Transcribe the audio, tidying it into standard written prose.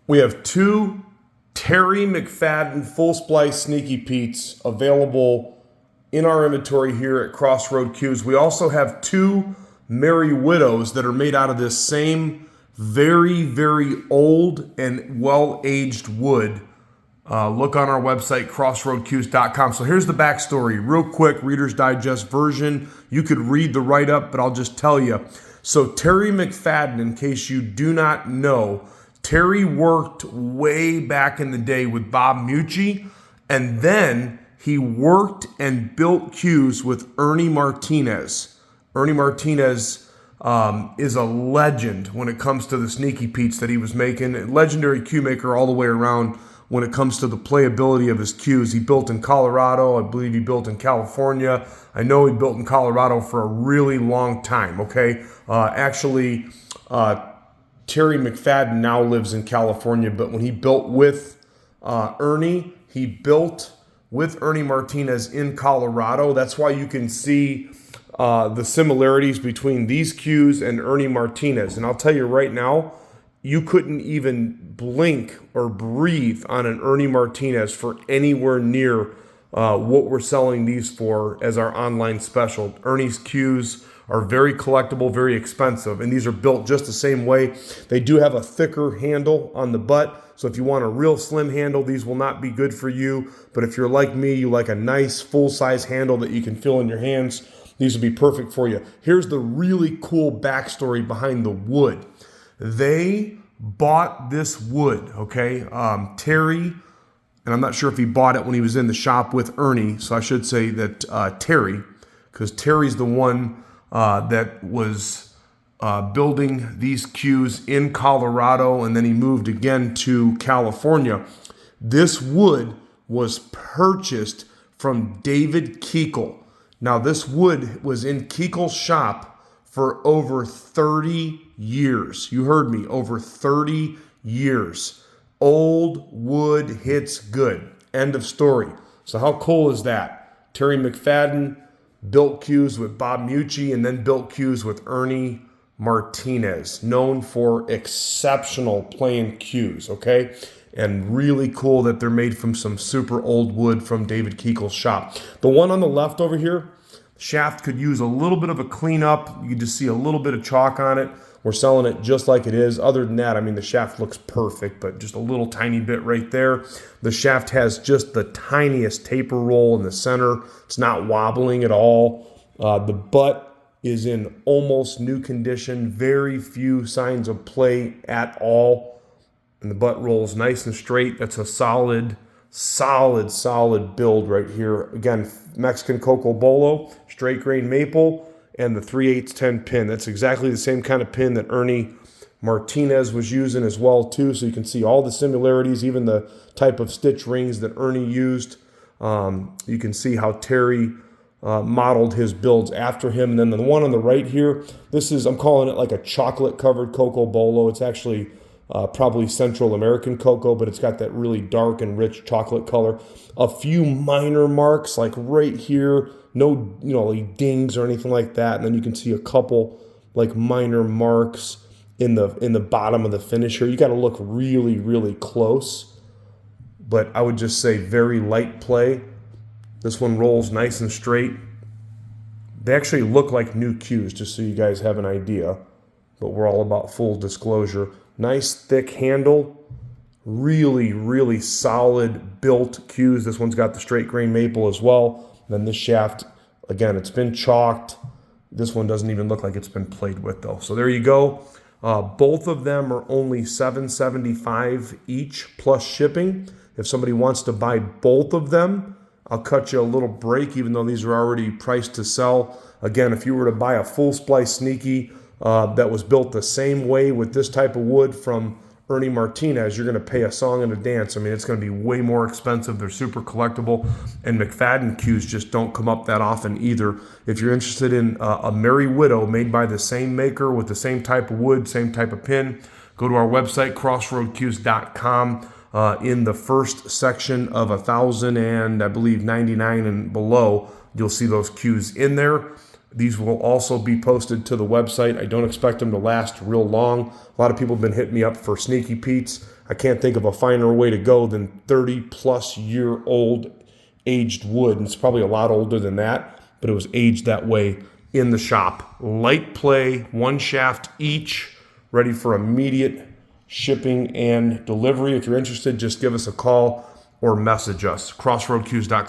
We have two Terry Mcfadden full splice Sneaky Pete's available in our inventory here at Crossroad Cues. We also have two Merry Widows that are made out of this same very, very old and well-aged wood. Look on our website, crossroadcues.com. So here's the backstory. Real quick, Reader's Digest version. You could read the write-up, but I'll just tell you. So Terry Mcfadden, in case you do not know, Terry worked way back in the day with Bob Meucci, and then he worked and built cues with Ernie Martinez. Ernie Martinez is a legend when it comes to the Sneaky Pete's that he was making. A legendary cue maker all the way around when it comes to the playability of his cues. He built in Colorado. I believe he built in California. I know he built in Colorado for a really long time, okay? Terry Mcfadden now lives in California, but when he built with Ernie, he built with Ernie Martinez in Colorado. That's why you can see the similarities between these cues and Ernie Martinez. And I'll tell you right now, you couldn't even blink or breathe on an Ernie Martinez for anywhere near what we're selling these for as our online special. Ernie's cues are very collectible, very expensive, and these are built just the same way. They do have a thicker handle on the butt, so if you want a real slim handle, these will not be good for you. But if you're like me, you like a nice full-size handle that you can feel in your hands, these will be perfect for you. Here's the really cool backstory behind the wood. They bought this wood, okay? Terry, and I'm not sure if he bought it when he was in the shop with Ernie, so I should say that Terry, because Terry's the one that was building these cues in Colorado, and then he moved again to California. This wood was purchased from David Kikel. Now, this wood was in Kikel'S shop for over 30 years. You heard me, over 30 years. Old wood hits good. End of story. So how cool is that? Terry Mcfadden built cues with Bob Meucci and then built cues with Ernie Martinez, known for exceptional playing cues, okay? And really cool that they're made from some super old wood from David Kikel's shop. The one on the left over here, shaft could use a little bit of a cleanup. You can just see a little bit of chalk on it. We're selling it just like it is. Other than that, I mean, the shaft looks perfect, but just a little tiny bit right there. The shaft has just the tiniest taper roll in the center. It's not wobbling at all. The butt is in almost new condition. Very few signs of play at all. And the butt rolls nice and straight. That's a solid build right here. Again, Mexican Coco Bolo, straight grain maple, and the 3/8 pin. That's exactly the same kind of pin that Ernie Martinez was using as well too. So you can see all the similarities, even the type of stitch rings that Ernie used. You can see how Terry modeled his builds after him. And then the one on the right here, this is, I'm calling it like a chocolate covered Coco Bolo. It's actually probably Central American cocoa, but it's got that really dark and rich chocolate color. A few minor marks like right here, no like dings or anything like that. And then you can see a couple like minor marks in the bottom of the finish here. You got to look really, really close, but I would just say very light play. This one rolls nice and straight. They actually look like new cues, just so you guys have an idea, but we're all about full disclosure. Nice thick handle, really, really solid built cues. This one's got the straight grain maple as well. And then this shaft, again, it's been chalked. This one doesn't even look like it's been played with though. So there you go. Both of them are only $7.75 each plus shipping. If somebody wants to buy both of them, I'll cut you a little break, even though these are already priced to sell. Again, if you were to buy a full splice Sneaky that was built the same way with this type of wood from Ernie Martinez, you're going to pay a song and a dance. I mean, it's going to be way more expensive. They're super collectible, and Mcfadden cues just don't come up that often either. If you're interested in a Merry Widow made by the same maker with the same type of wood, same type of pin, go to our website, crossroadcues.com. In the first section of 1,000 and I believe 99 and below, you'll see those cues in there. These will also be posted to the website. I don't expect them to last real long. A lot of people have been hitting me up for Sneaky Pete's. I can't think of a finer way to go than 30 plus year old aged wood. And it's probably a lot older than that, but it was aged that way in the shop. Light play, 1 shaft each, ready for immediate shipping and delivery. If you're interested, just give us a call or message us. crossroadcues.com.